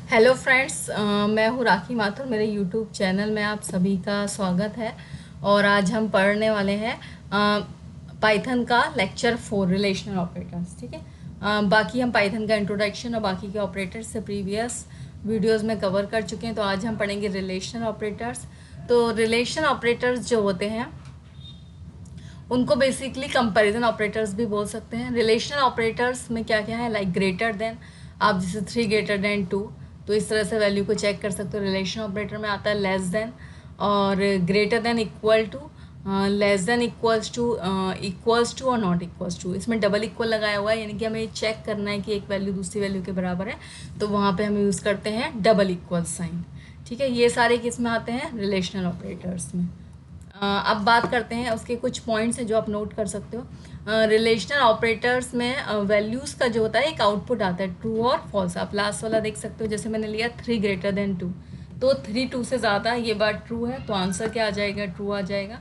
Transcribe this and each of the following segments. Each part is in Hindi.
हेलो फ्रेंड्स, मैं हूँ राखी माथुर। मेरे यूट्यूब चैनल में आप सभी का स्वागत है। और आज हम पढ़ने वाले हैं पाइथन का लेक्चर 4 रिलेशनल ऑपरेटर्स। ठीक है। बाकी हम पाइथन का इंट्रोडक्शन और बाकी के ऑपरेटर्स से प्रीवियस वीडियोस में कवर कर चुके हैं। तो आज हम पढ़ेंगे रिलेशनल ऑपरेटर्स। तो रिलेशनल ऑपरेटर्स जो होते हैं उनको बेसिकली कंपैरिजन ऑपरेटर्स भी बोल सकते हैं। रिलेशनल ऑपरेटर्स में क्या क्या है, लाइक ग्रेटर देन, आप जैसे 3 ग्रेटर देन 2, तो इस तरह से वैल्यू को चेक कर सकते हो। रिलेशनल ऑपरेटर में आता है लेस देन और greater than, equal to, less than, equals to और नॉट इक्वल्स टू। इसमें डबल इक्वल लगाया हुआ है, यानी कि हमें चेक करना है कि एक वैल्यू दूसरी वैल्यू के बराबर है, तो वहाँ पे हम यूज़ करते हैं डबल इक्वल साइन। ठीक है, ये सारे किस में आते हैं, रिलेशनल ऑपरेटर्स में। अब बात करते हैं उसके कुछ पॉइंट्स हैं जो आप नोट कर सकते हो। रिलेशनल ऑपरेटर्स में वैल्यूज़ का जो होता है एक आउटपुट आता है, ट्रू और फॉल्स। आप लास्ट वाला देख सकते हो, जैसे मैंने लिया 3 ग्रेटर देन 2, तो 3 2 से ज़्यादा, ये बात ट्रू है, तो आंसर क्या आ जाएगा, ट्रू आ जाएगा।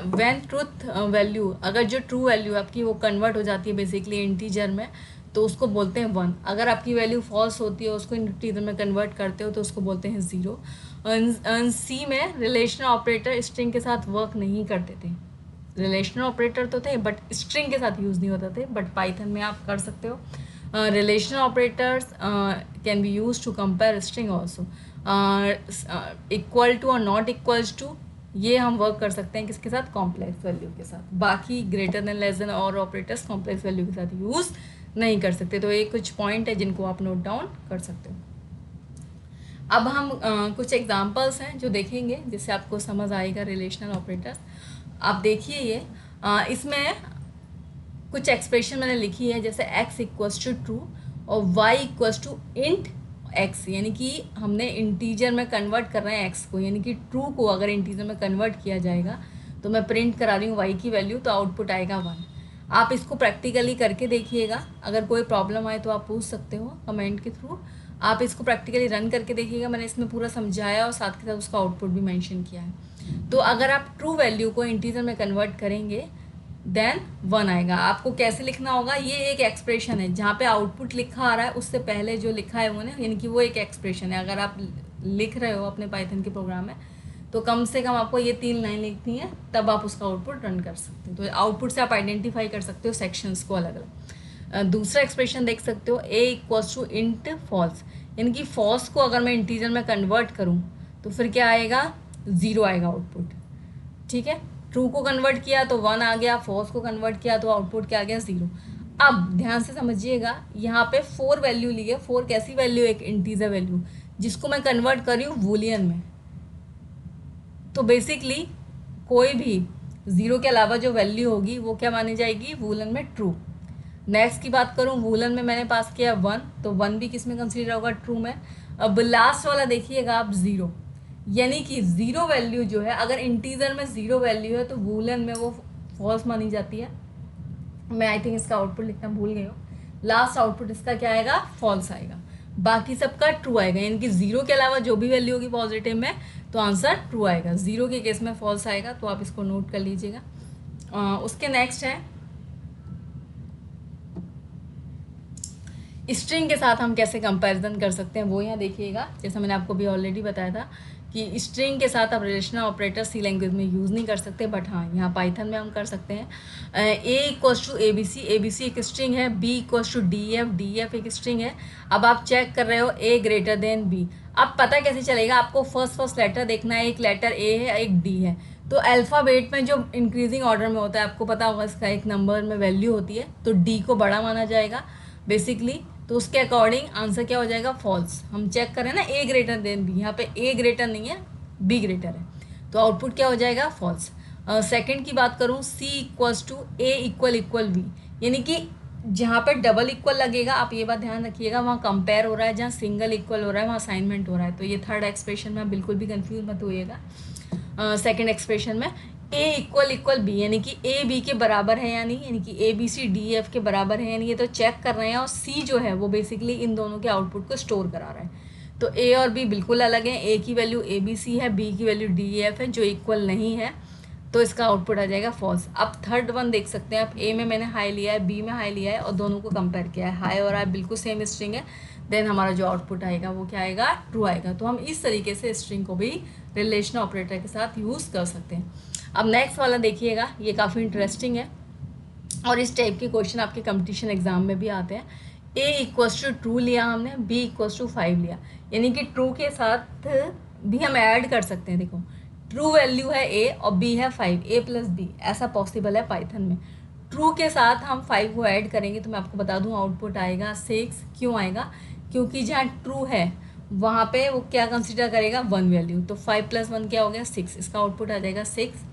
व्हेन ट्रूथ वैल्यू, अगर जो ट्रू वैल्यू आपकी वो कन्वर्ट हो जाती है बेसिकली इंटीजर में, तो उसको बोलते हैं 1। अगर आपकी वैल्यू फॉल्स होती है, उसको इंटीजर में कन्वर्ट करते हो, तो उसको बोलते हैं 0। सी में रिलेशनल ऑपरेटर स्ट्रिंग के साथ वर्क नहीं करते थे। रिलेशनल ऑपरेटर तो थे बट स्ट्रिंग के साथ यूज़ नहीं होते थे, बट पाइथन में आप कर सकते हो। Relational operators can be use to compare string also. Equal to और नॉट इक्वल्स टू, ये हम वर्क कर सकते हैं किसके साथ, कॉम्प्लेक्स वैल्यू के साथ। बाकी ग्रेटर देन, लेस देन और ऑपरेटर्स कॉम्प्लेक्स वैल्यू के साथ यूज़ नहीं कर सकते। तो ये कुछ पॉइंट है जिनको आप नोट डाउन कर सकते हो। अब हम कुछ एग्जांपल्स हैं जो देखेंगे जिससे आपको समझ आएगा रिलेशनल ऑपरेटर्स। आप देखिए ये इसमें कुछ एक्सप्रेशन मैंने लिखी है, जैसे x इक्वल्स टू ट्रू और y equals to int x, यानी कि हमने इंटीजर में कन्वर्ट कर रहे हैं x को, यानी कि ट्रू को अगर इंटीजर में कन्वर्ट किया जाएगा तो मैं प्रिंट करा रही हूँ y की वैल्यू, तो आउटपुट आएगा 1। आप इसको प्रैक्टिकली करके देखिएगा, अगर कोई प्रॉब्लम आए तो आप पूछ सकते हो कमेंट के थ्रू। आप इसको प्रैक्टिकली रन करके देखिएगा, मैंने इसमें पूरा समझाया और साथ के साथ उसका आउटपुट भी मेंशन किया है। तो अगर आप ट्रू वैल्यू को इंटीजर में कन्वर्ट करेंगे देन 1 आएगा। आपको कैसे लिखना होगा, ये एक एक्सप्रेशन है, जहाँ पे आउटपुट लिखा आ रहा है उससे पहले जो लिखा है वो ना, यानी कि वो एक एक्सप्रेशन है। अगर आप लिख रहे हो अपने पाइथन के प्रोग्राम में, तो कम से कम आपको ये 3 लाइन लिखनी है, तब आप उसका आउटपुट रन कर सकते हो। तो आउटपुट से आप आइडेंटिफाई कर सकते हो सेक्शंस को अलग अलग। दूसरा एक्सप्रेशन देख सकते हो, a equals to int false, यानी कि फॉल्स को अगर मैं इंटीजर में कन्वर्ट करूँ तो फिर क्या आएगा, 0 आएगा आउटपुट। ठीक है, ट्रू को कन्वर्ट किया तो 1 आ गया, फॉल्स को कन्वर्ट किया तो आउटपुट क्या आ गया, 0। अब ध्यान से समझिएगा, यहाँ पे 4 वैल्यू ली है। 4 कैसी वैल्यू, एक इंटीजर वैल्यू जिसको मैं कन्वर्ट कर रही हूँ वूलियन में। तो बेसिकली कोई भी 0 के अलावा जो वैल्यू होगी वो क्या मानी जाएगी, वूलन में ट्रू। नेक्स्ट की बात करूँ, वूलन में मैंने पास किया 1, तो 1 भी किस में कंसीडर होगा, ट्रू में। अब लास्ट वाला देखिएगा आप, 0, यानी कि 0 वैल्यू जो है, अगर इंटीजर में 0 वैल्यू है तो वूलन में वो फॉल्स मानी जाती है। मैं आई थिंक इसका आउटपुट लिखना भूल गई हूँ। लास्ट आउटपुट इसका क्या आएगा, फॉल्स आएगा, बाकी सबका ट्रू आएगा। यानी कि 0 के अलावा जो भी वैल्यू होगी पॉजिटिव में तो आंसर ट्रू आएगा, 0 के केस में फॉल्स आएगा। तो आप इसको नोट कर लीजिएगा। उसके नेक्स्ट है, स्ट्रिंग के साथ हम कैसे कंपैरिजन कर सकते हैं, वो यहाँ देखिएगा। जैसा मैंने आपको भी ऑलरेडी बताया था कि स्ट्रिंग के साथ आप रिलेशनल ऑपरेटर सी लैंग्वेज में यूज़ नहीं कर सकते, बट हाँ यहाँ पाइथन में हम कर सकते हैं। A equals to A B C, A B C एक स्ट्रिंग है, B equals to D F, D F एक स्ट्रिंग है। अब आप चेक कर रहे हो ए ग्रेटर देन बी, अब पता कैसे चलेगा, आपको फर्स्ट लेटर देखना है, एक लेटर ए है एक डी है। तो अल्फ़ाबेट में जो इंक्रीजिंग ऑर्डर में होता है, आपको पता होगा इसका एक नंबर में वैल्यू होती है, तो डी को बड़ा माना जाएगा बेसिकली। तो उसके अकॉर्डिंग आंसर क्या हो जाएगा, फॉल्स। हम चेक करें ना, ए ग्रेटर देन बी, यहाँ पे ए ग्रेटर नहीं है, बी ग्रेटर है, तो आउटपुट क्या हो जाएगा, फॉल्स। सेकंड की बात करूँ, C equals to A equal B, यानी कि जहाँ पे डबल इक्वल लगेगा, आप ये बात ध्यान रखिएगा, वहाँ कंपेयर हो रहा है, जहाँ सिंगल इक्वल हो रहा है वहाँ असाइनमेंट हो रहा है। तो ये थर्ड एक्सप्रेशन में बिल्कुल भी कंफ्यूज मत होइएगा। सेकंड एक्सप्रेशन में ए इक्वल बी, यानी कि ए बी के बराबर है या नहीं, यानी कि A B C D F के बराबर है, यानी ये तो चेक कर रहे हैं। और सी जो है वो बेसिकली इन दोनों के आउटपुट को स्टोर करा रहा है। तो ए और बी बिल्कुल अलग है, ए की वैल्यू ए बी सी है, बी की वैल्यू डी एफ है, जो इक्वल नहीं है। तो इसका आउटपुट आ जाएगा फॉल्स। अब थर्ड वन देख सकते हैं आप, ए में मैंने हाई लिया है, बी में हाई लिया है और दोनों को कंपेयर किया है, हाई और हाई बिल्कुल सेम स्ट्रिंग है, देन हमारा जो आउटपुट आएगा वो क्या आएगा, ट्रू आएगा। तो हम इस तरीके से स्ट्रिंग को भी रिलेशनल ऑपरेटर के साथ यूज़ कर सकते हैं। अब नेक्स्ट वाला देखिएगा, ये काफ़ी इंटरेस्टिंग है और इस टाइप के क्वेश्चन आपके कंपटीशन एग्जाम में भी आते हैं। ए इक्वल्स टू ट्रू लिया हमने, बी इक्वल्स टू 5 लिया, यानी कि ट्रू के साथ भी हम ऐड कर सकते हैं। देखो ट्रू वैल्यू है ए और बी है 5, ए प्लस बी, ऐसा पॉसिबल है पाइथन में। ट्रू के साथ हम 5 को ऐड करेंगे तो मैं आपको बता दूं आउटपुट आएगा 6। क्यों आएगा, क्योंकि जहाँ ट्रू है वहाँ पे वो क्या कंसिडर करेगा, 1 वैल्यू, तो 5 + 1 क्या हो गया 6, इसका आउटपुट आ जाएगा 6।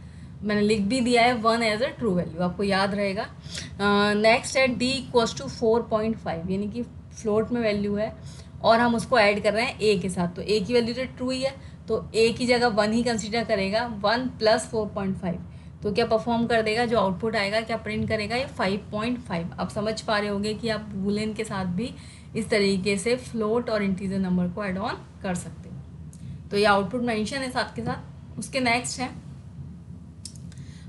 मैंने लिख भी दिया है 1 एज अ ट्रू वैल्यू, आपको याद रहेगा। नेक्स्ट है डी इक्वल्स टू 4.5, यानी कि फ्लोट में वैल्यू है और हम उसको ऐड कर रहे हैं ए के साथ, तो ए की वैल्यू तो ट्रू ही है, तो ए की जगह 1 ही कंसिडर करेगा, 1 + 4.5, तो क्या परफॉर्म कर देगा, जो आउटपुट आएगा क्या प्रिंट करेगा, ये 5.5। आप समझ पा रहे होंगे कि आप बूलियन के साथ भी इस तरीके से फ्लोट और इंटीजर नंबर को ऐड ऑन कर सकते हो। तो ये आउटपुट मेंशन है साथ के साथ। उसके नेक्स्ट है,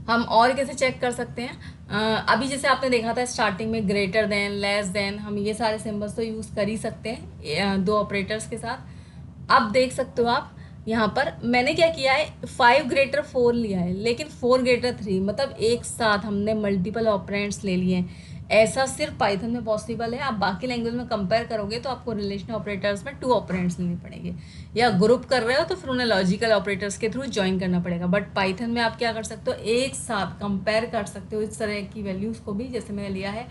हम और कैसे चेक कर सकते हैं। अभी जैसे आपने देखा था स्टार्टिंग में ग्रेटर देन, लेस देन, हम ये सारे सिंबल्स तो यूज़ कर ही सकते हैं दो ऑपरेटर्स के साथ। अब देख सकते हो आप यहाँ पर मैंने क्या किया है, 5 > 4 लिया है, लेकिन 4 > 3, मतलब एक साथ हमने मल्टीपल ऑपरेंड्स ले लिए हैं। ऐसा सिर्फ पाइथन में पॉसिबल है। आप बाकी लैंग्वेज में कंपेयर करोगे तो आपको रिलेशनल ऑपरेटर्स में 2 ऑपरेंड्स लेने पड़ेंगे, या ग्रुप कर रहे हो तो फिर उन्हें लॉजिकल ऑपरेटर्स के थ्रू ज्वाइन करना पड़ेगा। बट पाइथन में आप क्या कर सकते हो, एक साथ कंपेयर कर सकते हो इस तरह की वैल्यूज़ को भी। जैसे मैंने लिया है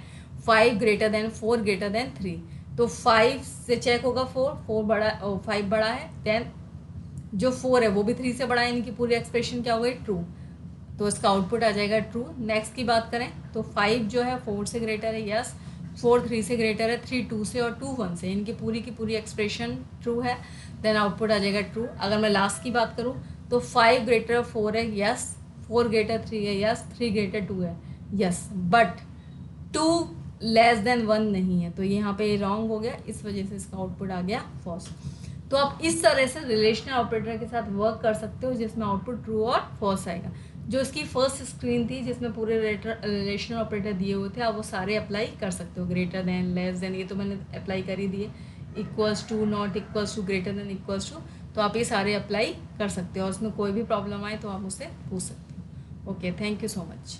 5 > 4 > 3, तो 5 से चेक होगा 4 बड़ा, 5 बड़ा है, देन जो 4 है वो भी 3 से बड़ा है, यानी कि पूरी एक्सप्रेशन क्या हो गई, ट्रू, तो इसका आउटपुट आ जाएगा ट्रू। नेक्स्ट की बात करें तो 5 जो है 4 से ग्रेटर है, यस, 4 3 से ग्रेटर है, 3 2 से और 2 1 से, इनकी पूरी की पूरी एक्सप्रेशन ट्रू है, देन आउटपुट आ जाएगा ट्रू। अगर मैं लास्ट की बात करूँ तो 5 > 4 है, यस, 4 > 3 है, यस, 3 > 2 है, यस, बट 2 << 1 नहीं है, तो यहाँ पे रॉन्ग हो गया, इस वजह से इसका आउटपुट आ गया फॉल्स। तो आप इस तरह से रिलेशनल ऑपरेटर के साथ वर्क कर सकते हो जिसमें आउटपुट ट्रू और फॉल्स आएगा। जो इसकी फर्स्ट स्क्रीन थी जिसमें पूरे रिलेशनल ऑपरेटर दिए हुए थे, आप वो सारे अप्लाई कर सकते हो। ग्रेटर देन, लेस देन, ये तो मैंने अप्लाई कर ही दिए, equals to, not equals to, greater than, equals to, तो आप ये सारे अप्लाई कर सकते हो और उसमें कोई भी प्रॉब्लम आए तो आप उससे पूछ सकते हो। Okay, thank you so much.